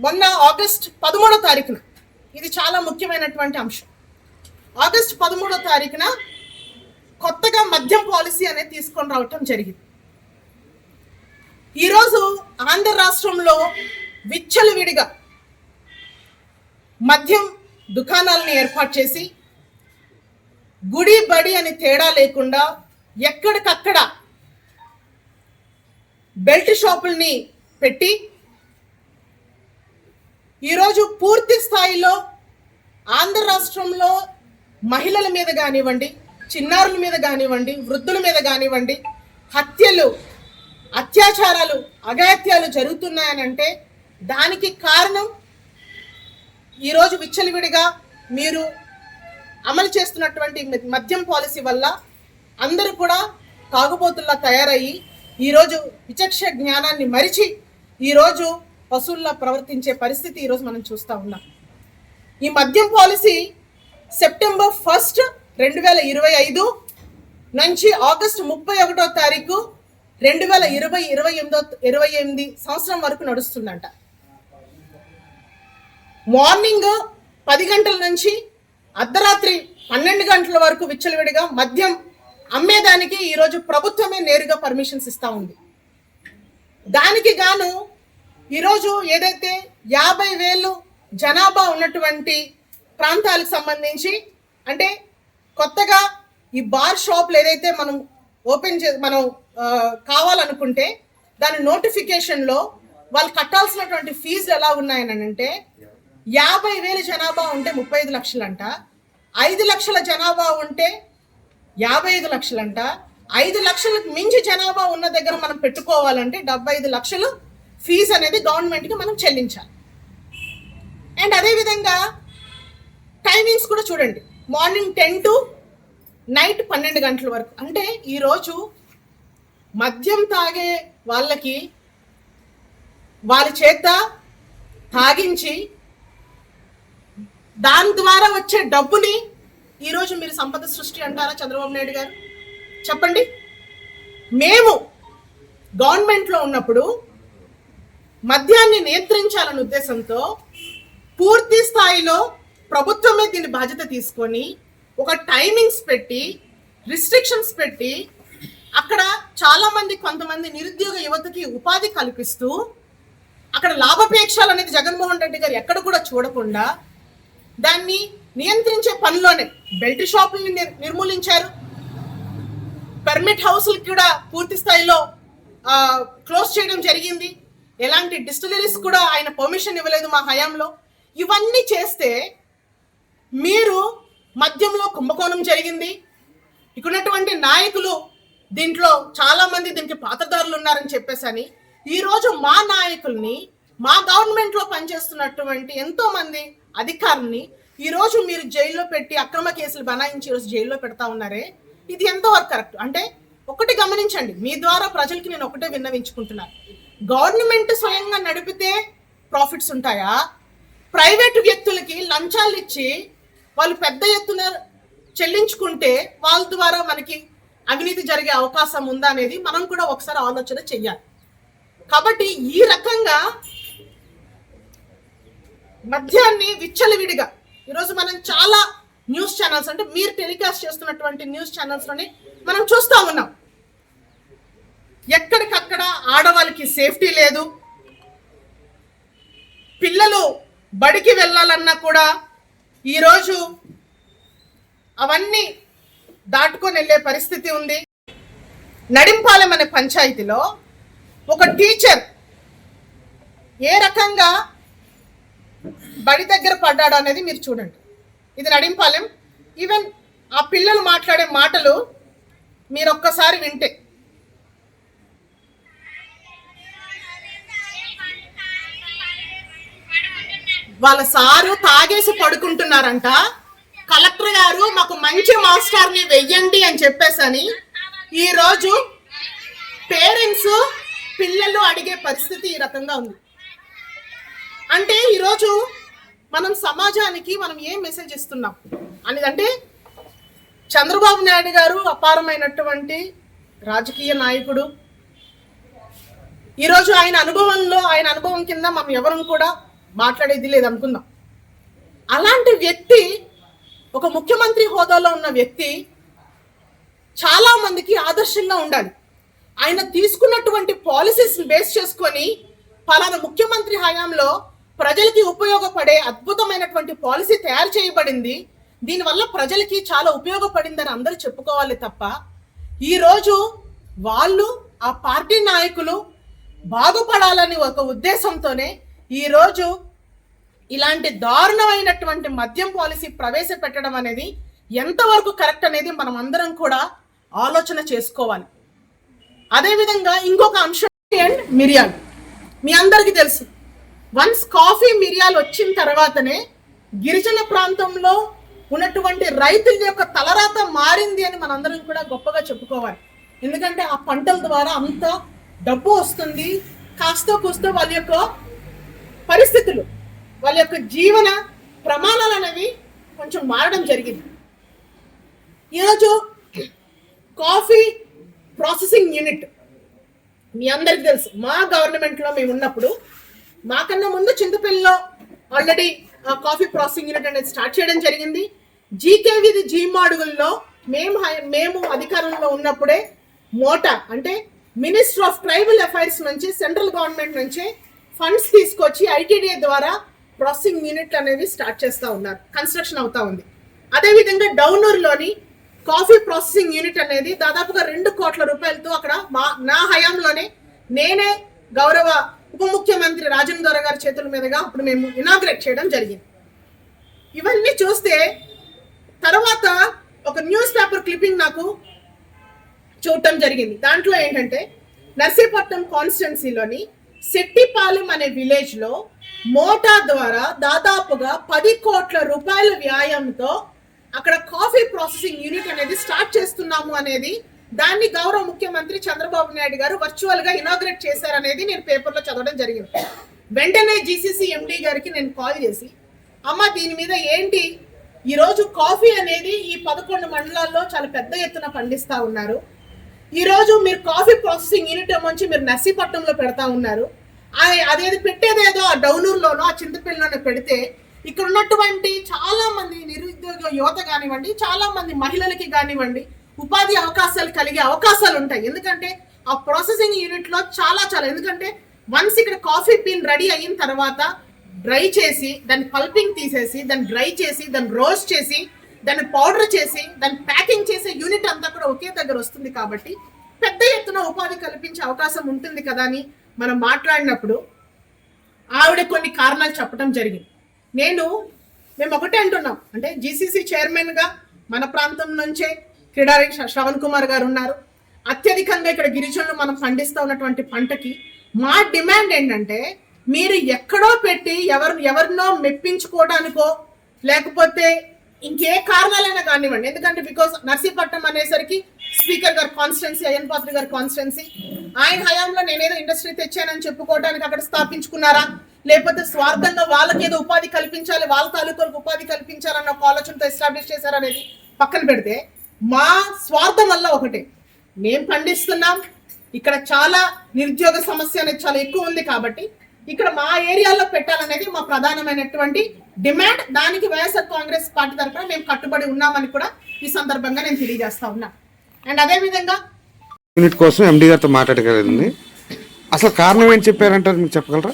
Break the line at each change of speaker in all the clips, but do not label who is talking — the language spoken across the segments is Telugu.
మొన్న ఆగస్ట్ 13వ తారీఖున, ఇది చాలా ముఖ్యమైనటువంటి అంశం, ఆగస్ట్ 13వ తారీఖున కొత్తగా మద్యం పాలసీ అనేది తీసుకొని రావటం జరిగింది. ఈరోజు ఆంధ్ర రాష్ట్రంలో విచ్చలవిడిగా మద్యం దుకాణాలను ఏర్పాటు చేసి గుడి బడి అని తేడా లేకుండా ఎక్కడికక్కడ బెల్ట్ షాపుల్ని పెట్టి ఈరోజు పూర్తి స్థాయిలో ఆంధ్ర రాష్ట్రంలో మహిళల మీద కానివ్వండి, చిన్నారుల మీద కానివ్వండి, వృద్ధుల మీద కానివ్వండి హత్యలు, అత్యాచారాలు, అఘాయిత్యాలు జరుగుతున్నాయనంటే దానికి కారణం ఈరోజు విచ్చలవిడిగా మీరు అమలు చేస్తున్నటువంటి మద్యం పాలసీ వల్ల అందరూ కూడా తాగుబోతుల్లా తయారయ్యి ఈరోజు విచక్ష జ్ఞానాన్ని మరిచి ఈరోజు పశువుల్లా ప్రవర్తించే పరిస్థితి ఈరోజు మనం చూస్తూ ఉన్నాం. ఈ మద్యం పాలసీ సెప్టెంబర్ 1, 2025 నుంచి ఆగస్టు 31వ తారీఖు 2028 సంవత్సరం వరకు నడుస్తుందంట. మార్నింగ్ 10 గంటల నుంచి అర్ధరాత్రి 12 గంటల వరకు విచ్చలవిడిగా మద్యం అమ్మేదానికి ఈరోజు ప్రభుత్వమే నేరుగా పర్మిషన్స్ ఇస్తూ ఉంది. దానికి గాను ఈరోజు ఏదైతే 50,000 జనాభా ఉన్నటువంటి ప్రాంతాలకు సంబంధించి, అంటే కొత్తగా ఈ బార్ షాప్లు ఏదైతే మనం మనం కావాలనుకుంటే దాని నోటిఫికేషన్లో వాళ్ళు కట్టాల్సినటువంటి ఫీజులు ఎలా ఉన్నాయని అంటే 50,000 జనాభా ఉంటే 35 లక్షలంట, 5 లక్షల జనాభా ఉంటే 55 లక్షలంట, 5 లక్షలకు మించి జనాభా ఉన్న దగ్గర మనం పెట్టుకోవాలంటే 75 లక్షలు ఫీజు అనేది గవర్నమెంట్కి మనం చెల్లించాలి. అండ్ అదేవిధంగా టైమింగ్స్ కూడా చూడండి, మార్నింగ్ 10 to నైట్ 12 గంటల వరకు. అంటే ఈరోజు మద్యం తాగే వాళ్ళకి వాళ్ళ చేత తాగించి దాని ద్వారా వచ్చే డబ్బుని ఈరోజు మీరు సంపద సృష్టి అంటారా చంద్రబాబు నాయుడు గారు? చెప్పండి. మేము గవర్నమెంట్లో ఉన్నప్పుడు మద్యాన్ని నియంత్రించాలనే ఉద్దేశంతో పూర్తి స్థాయిలో ప్రభుత్వమే దీని బాధ్యత తీసుకొని ఒక టైమింగ్స్ పెట్టి, రిస్ట్రిక్షన్స్ పెట్టి, అక్కడ చాలామంది కొంతమంది నిరుద్యోగ యువతకి ఉపాధి కల్పిస్తూ అక్కడ లాభాపేక్షలు అనేది జగన్మోహన్ రెడ్డి గారు ఎక్కడ కూడా చూడకుండా దాన్ని నియంత్రించే పనిలోనే బెల్ట్ షాపుల్ని నిర్మూలించారు. పర్మిట్ హౌస్లు కూడా పూర్తి స్థాయిలో క్లోజ్ చేయడం జరిగింది. ఎలాంటి డిస్టిలరీస్ కూడా ఆయన పర్మిషన్ ఇవ్వలేదు మా హయాంలో. ఇవన్నీ చేస్తే మీరు మద్యంలో కుంభకోణం జరిగింది, ఇక్కడున్నటువంటి నాయకులు దీంట్లో చాలామంది దీనికి పాత్రదారులు ఉన్నారని చెప్పేసని ఈరోజు మా నాయకుల్ని, మా గవర్నమెంట్లో పనిచేస్తున్నటువంటి ఎంతోమంది అధికారుల్ని ఈరోజు మీరు జైల్లో పెట్టి అక్రమ కేసులు బనాయించి ఈరోజు జైల్లో పెడతా ఉన్నారే, ఇది ఎంతవరకు కరెక్ట్? అంటే ఒకటి గమనించండి, మీ ద్వారా ప్రజలకి నేను ఒకటే విన్నవించుకుంటున్నాను. గవర్నమెంట్ స్వయంగా నడిపితే ప్రాఫిట్స్ ఉంటాయా? ప్రైవేటు వ్యక్తులకి లంచాలు ఇచ్చి వాళ్ళు పెద్ద ఎత్తున చెల్లించుకుంటే వాళ్ళ ద్వారా మనకి అవినీతి జరిగే అవకాశం ఉందా అనేది మనం కూడా ఒకసారి ఆలోచన చెయ్యాలి. కాబట్టి ఈ రకంగా మద్యాన్ని విచ్చలవిడిగా ఈరోజు మనం చాలా న్యూస్ ఛానల్స్, అంటే మీరు టెలికాస్ట్ చేస్తున్నటువంటి న్యూస్ ఛానల్స్లోనే మనం చూస్తూ ఉన్నాం. ఎక్కడికక్కడ ఆడవాళ్ళకి సేఫ్టీ లేదు, పిల్లలు బడికి వెళ్ళాలన్నా కూడా ఈరోజు అవన్నీ దాటుకొని వెళ్ళే పరిస్థితి ఉంది. నడింపాలెం అనే పంచాయతీలో ఒక టీచర్ ఏ రకంగా బడి దగ్గర పడ్డాడు అనేది మీరు చూడండి. ఇది నడింపాలెం. ఈవెన్ ఆ పిల్లలు మాట్లాడే మాటలు మీరు ఒక్కసారి వింటే, వాళ్ళ సారు తాగేసి పడుకుంటున్నారంట, కలెక్టర్ గారు మాకు మంచి మాస్టర్ని వెయ్యండి అని చెప్పేసని ఈరోజు పేరెంట్స్ పిల్లలు అడిగే పరిస్థితి ఈ రకంగా ఉంది. అంటే ఈరోజు మనం సమాజానికి మనం ఏం మెసేజ్ ఇస్తున్నాం అనేదంటే, చంద్రబాబు నాయుడు గారు అపారమైనటువంటి రాజకీయ నాయకుడు. ఈరోజు ఆయన అనుభవం కింద మనం ఎవరం కూడా మాట్లాడేది లేదు అనుకుందాం. అలాంటి వ్యక్తి, ఒక ముఖ్యమంత్రి హోదాలో ఉన్న వ్యక్తి చాలా మందికి ఆదర్శంగా ఉండాలి. ఆయన తీసుకున్నటువంటి పాలసీస్ బేస్ చేసుకొని పలానా ముఖ్యమంత్రి హయాంలో ప్రజలకి ఉపయోగపడే అద్భుతమైనటువంటి పాలసీ తయారు చేయబడింది, దీనివల్ల ప్రజలకి చాలా ఉపయోగపడిందని అందరూ చెప్పుకోవాలి తప్ప, ఈరోజు వాళ్ళు ఆ పార్టీ నాయకులు బాగుపడాలని ఒక ఉద్దేశంతోనే ఈరోజు ఇలాంటి దారుణమైనటువంటి మద్యం పాలసీ ప్రవేశపెట్టడం అనేది ఎంతవరకు కరెక్ట్ అనేది మనం అందరం కూడా ఆలోచన చేసుకోవాలి. అదేవిధంగా ఇంకొక అంశం అండ్ మిరియాలు. మీ అందరికీ తెలుసు, వన్స్ కాఫీ మిరియాలు వచ్చిన తర్వాతనే గిరిజన ప్రాంతంలో ఉన్నటువంటి రైతుల యొక్క తలరాత మారింది అని మనందరం కూడా గొప్పగా చెప్పుకోవాలి. ఎందుకంటే ఆ పంటల ద్వారా అంత డబ్బు వస్తుంది, కాస్తో కూస్తో వాళ్ళ యొక్క పరిస్థితులు, వాళ్ళ యొక్క జీవన ప్రమాణాలు అనేవి కొంచెం మారడం జరిగింది. ఈరోజు కాఫీ ప్రాసెసింగ్ యూనిట్ మీ అందరికి తెలుసు, మా గవర్నమెంట్లో మేము ఉన్నప్పుడు మాకన్నా ముందు చింతపల్లిలో ఆల్రెడీ కాఫీ ప్రాసెసింగ్ యూనిట్ అనేది స్టార్ట్ చేయడం జరిగింది. జీకేవిది జీమాడుగుల్లో మేము అధికారంలో ఉన్నప్పుడే మోటా అంటే మినిస్టర్ ఆఫ్ ట్రైబల్ అఫైర్స్ నుంచి, సెంట్రల్ గవర్నమెంట్ నుంచి ఫండ్స్ తీసుకొచ్చి ఐటీడీఏ ద్వారా ప్రాసెసింగ్ యూనిట్లు అనేవి స్టార్ట్ చేస్తూ ఉన్నారు, కన్స్ట్రక్షన్ అవుతా ఉంది. అదేవిధంగా డౌనూరులోని కాఫీ ప్రాసెసింగ్ యూనిట్ అనేది దాదాపుగా 2 కోట్ల రూపాయలతో అక్కడ నా హయాంలోనే నేనే గౌరవ ఉప ముఖ్యమంత్రి రాజేంద్ర గారి చేతుల మీదుగా అప్పుడు మేము ఇనాగ్రేట్ చేయడం జరిగింది. ఇవన్నీ చూస్తే తర్వాత ఒక న్యూస్ పేపర్ క్లిప్పింగ్ నాకు చూడటం జరిగింది. దాంట్లో ఏంటంటే నర్సీపట్నం కాన్స్టిట్యున్సీలోని సెట్టిపాలెం అనే విలేజ్ లో మోటా ద్వారా దాదాపుగా 10 కోట్ల రూపాయల వ్యాయంతో అక్కడ కాఫీ ప్రాసెసింగ్ యూనిట్ అనేది స్టార్ట్ చేస్తున్నాము అనేది, దాన్ని గౌరవ ముఖ్యమంత్రి చంద్రబాబు నాయుడు గారు వర్చువల్ గా ఇనాగ్రేట్ చేశారనేది నేను పేపర్లో చదవడం జరిగింది. వెంటనే జీసీసీ ఎండీ గారికి నేను కాల్ చేసి, అమ్మ దీని మీద ఏంటి, ఈరోజు కాఫీ అనేది ఈ 11 మండలాల్లో చాలా పెద్ద ఎత్తున పండిస్తా ఉన్నారు, ఈరోజు మీరు కాఫీ ప్రాసెసింగ్ యూనిట్ నుంచి మీరు నర్సీపట్నంలో పెడతా ఉన్నారు, అదేది పెట్టేదేదో ఆ డౌనూరులోనో ఆ చింతపల్లిలోనో పెడితే ఇక్కడ ఉన్నటువంటి చాలా మంది నిరుద్యోగ యువత కానివ్వండి, చాలా మంది మహిళలకి కానివ్వండి ఉపాధి అవకాశాలు కలిగే అవకాశాలు ఉంటాయి. ఎందుకంటే ఆ ప్రాసెసింగ్ యూనిట్ లో చాలా ఎందుకంటే వన్స్ ఇక్కడ కాఫీ బీన్ రెడీ అయిన తర్వాత డ్రై చేసి దాన్ని పల్పింగ్ తీసేసి దాన్ని డ్రై చేసి దాన్ని రోస్ట్ చేసి దాన్ని పౌడర్ చేసి దాన్ని ప్యాకింగ్ చేసే యూనిట్ అంతా కూడా ఒకే దగ్గర వస్తుంది. కాబట్టి పెద్ద ఎత్తున ఉపాధి కల్పించే అవకాశం ఉంటుంది కదా అని మనం మాట్లాడినప్పుడు ఆవిడ కొన్ని కారణాలు చెప్పడం జరిగింది. మేము ఒకటే అంటున్నాం, అంటే జీసీసీ చైర్మన్ గా మన ప్రాంతం నుంచే క్రీడారి శ్రవణ్ కుమార్ గారు ఉన్నారు. అత్యధికంగా ఇక్కడ గిరిజనులు మనం పండిస్తూ ఉన్నటువంటి పంటకి మా డిమాండ్ ఏంటంటే, మీరు ఎక్కడో పెట్టి ఎవరినో మెప్పించుకోవడానికో లేకపోతే ఇంకే కారణాలైనా కానివ్వండి, ఎందుకంటే బికాస్ నర్సీపట్నం అనేసరికి స్పీకర్ గారి కాన్స్టిట్యున్సీ, అయ్యన్ పాత్ర గారి కాన్స్టిట్యున్సీ, ఆయన హయాంలో నేనేదో ఇండస్ట్రీ తెచ్చానని చెప్పుకోవడానికి అక్కడ స్థాపించుకున్నారా, లేకపోతే స్వార్థంగా వాళ్ళకేదో ఉపాధి కల్పించాలి, వాళ్ళ తాలూకులకు ఉపాధి కల్పించాలన్న ఒక ఆలోచనతో ఎస్టాబ్లిష్ చేశారనేది పక్కన పెడితే, మా స్వార్థం వల్ల ఒకటే, మేము పండిస్తున్నాం, ఇక్కడ చాలా నిరుద్యోగ సమస్య అనేది చాలా ఎక్కువ ఉంది కాబట్టి ఇక్కడ మా ఏరియాలో పెట్టాలనేది మా ప్రధానమైనటువంటి డిమాండ్. దానికి వైఎస్ఆర్ కాంగ్రెస్ పార్టీ తరఫున మేము కట్టుబడి ఉన్నామని కూడా ఈ సందర్భంగా నేను తెలియజేస్తా ఉన్నా. అండ్ అదే విధంగా
యూనిట్ కోసం ఎండి గారితో మాట్లాడగలిగింది, అసలు కారణం ఏం చెప్పారంటారు, మీకు చెప్పగలరా?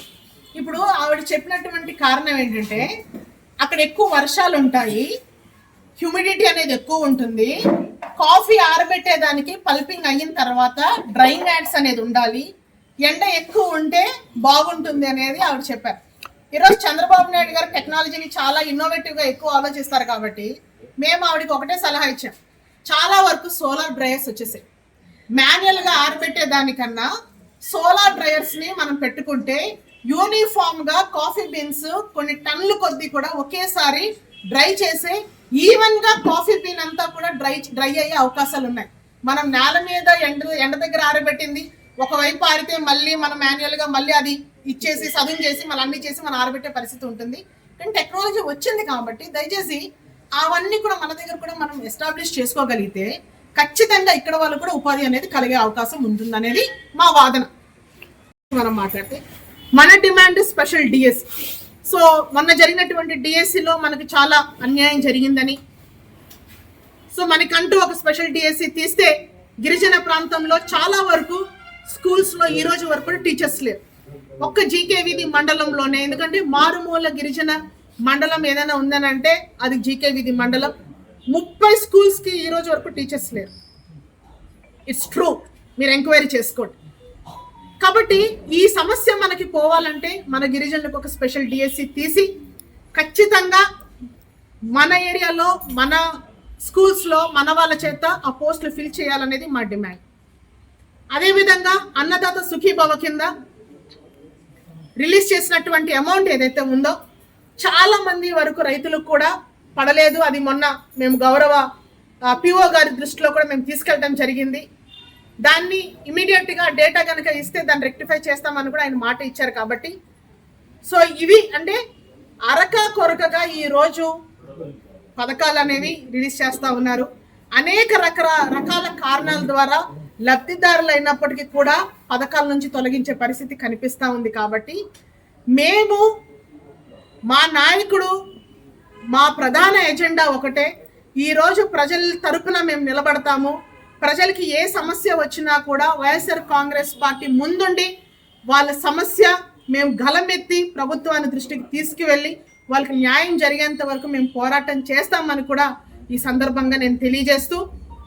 ఇప్పుడు ఆవిడ చెప్పినటువంటి కారణం ఏంటంటే, అక్కడ ఎక్కువ వర్షాలు ఉంటాయి, హ్యూమిడిటీ అనేది ఎక్కువ ఉంటుంది, కాఫీ ఆరబెట్టేదానికి పల్పింగ్ అయిన తర్వాత డ్రైయింగ్ యాడ్స్ అనేది ఉండాలి, ఎండ ఎక్కువ ఉంటే బాగుంటుంది అనేది ఆవిడ చెప్పారు. ఈరోజు చంద్రబాబు నాయుడు గారు టెక్నాలజీని చాలా ఇన్నోవేటివ్ గా ఎక్కువ ఆలోచిస్తారు కాబట్టి మేము ఆవిడకి ఒకటే సలహా ఇచ్చాం, చాలా వరకు సోలార్ డ్రైయర్స్ వచ్చేసాయి. మాన్యువల్ గా ఆరబెట్టే దానికన్నా సోలార్ డ్రైయర్స్ ని మనం పెట్టుకుంటే యూనిఫామ్ గా కాఫీ బీన్స్ కొన్ని టన్నుల కొద్దీ కూడా ఒకేసారి డ్రై చేసి ఈవెన్ గా కాఫీ బీన్ అంతా కూడా డ్రై అయ్యే అవకాశాలు ఉన్నాయి. మనం నేల మీద ఎండ దగ్గర ఆరబెట్టింది ఒకవైపు ఆరితే మళ్ళీ మనం మాన్యువల్ గా మళ్ళీ అది ఇచ్చేసి సదును చేసి మళ్ళీ అన్ని చేసి మనం ఆరబెట్టే పరిస్థితి ఉంటుంది. కానీ టెక్నాలజీ వచ్చింది కాబట్టి దయచేసి అవన్నీ కూడా మన దగ్గర కూడా మనం ఎస్టాబ్లిష్ చేసుకోగలిగితే ఖచ్చితంగా ఇక్కడ వాళ్ళు కూడా ఉపాధి అనేది కలిగే అవకాశం ఉంటుంది అనేది మా వాదన. మనం మాట్లాడితే మన డిమాండ్ స్పెషల్ డిఎస్. సో మొన్న జరిగినటువంటి డిఎస్సిలో మనకు చాలా అన్యాయం జరిగిందని, సో మనకంటూ ఒక స్పెషల్ డిఎస్సి తీస్తే గిరిజన ప్రాంతంలో చాలా వరకు స్కూల్స్లో ఈ రోజు వరకు టీచర్స్ లేరు. ఒక్క జీకేవిధి మండలంలోనే, ఎందుకంటే మారుమూల గిరిజన మండలం ఏదైనా ఉందని అంటే అది జీకేవిధి మండలం. 30 స్కూల్స్కి ఈ రోజు వరకు టీచర్స్ లేరు. ఇట్స్ ట్రూ, మీరు ఎంక్వైరీ చేసుకోండి. కాబట్టి ఈ సమస్య మనకి పోవాలంటే మన గిరిజనులకు ఒక స్పెషల్ డిఎస్సి తీసి ఖచ్చితంగా మన ఏరియాలో మన స్కూల్స్లో మన వాళ్ళ చేత ఆ పోస్టులు ఫిల్ చేయాలనేది మా డిమాండ్. అదేవిధంగా అన్నదాత సుఖీభవ కింద రిలీజ్ చేసినటువంటి అమౌంట్ ఏదైతే ఉందో చాలా మంది వరకు రైతులకు కూడా పడలేదు. అది మొన్న మేము గౌరవ పిఓ గారి దృష్టిలో కూడా మేము తీసుకెళ్ళడం జరిగింది. దాన్ని ఇమీడియట్గా డేటా కనుక ఇస్తే దాన్ని రెక్టిఫై చేస్తామని కూడా ఆయన మాట ఇచ్చారు. కాబట్టి సో ఇవి అంటే అరక కొరకగా ఈరోజు పథకాలు అనేవి రిలీజ్ చేస్తూ ఉన్నారు. అనేక రకాల కారణాల ద్వారా లబ్ధిదారులు అయినప్పటికీ కూడా పథకాల నుంచి తొలగించే పరిస్థితి కనిపిస్తూ ఉంది. కాబట్టి మేము, మా నాయకుడు, మా ప్రధాన ఎజెండా ఒకటే, ఈరోజు ప్రజల తరపున మేము నిలబడతాము. ప్రజలకి ఏ సమస్య వచ్చినా కూడా వైఎస్ఆర్ కాంగ్రెస్ పార్టీ ముందుండి వాళ్ళ సమస్య మేము గలమెత్తి ప్రభుత్వాన్ని దృష్టికి తీసుకువెళ్ళి వాళ్ళకి న్యాయం జరిగేంత వరకు మేము పోరాటం చేస్తామని కూడా ఈ సందర్భంగా నేను తెలియజేస్తూ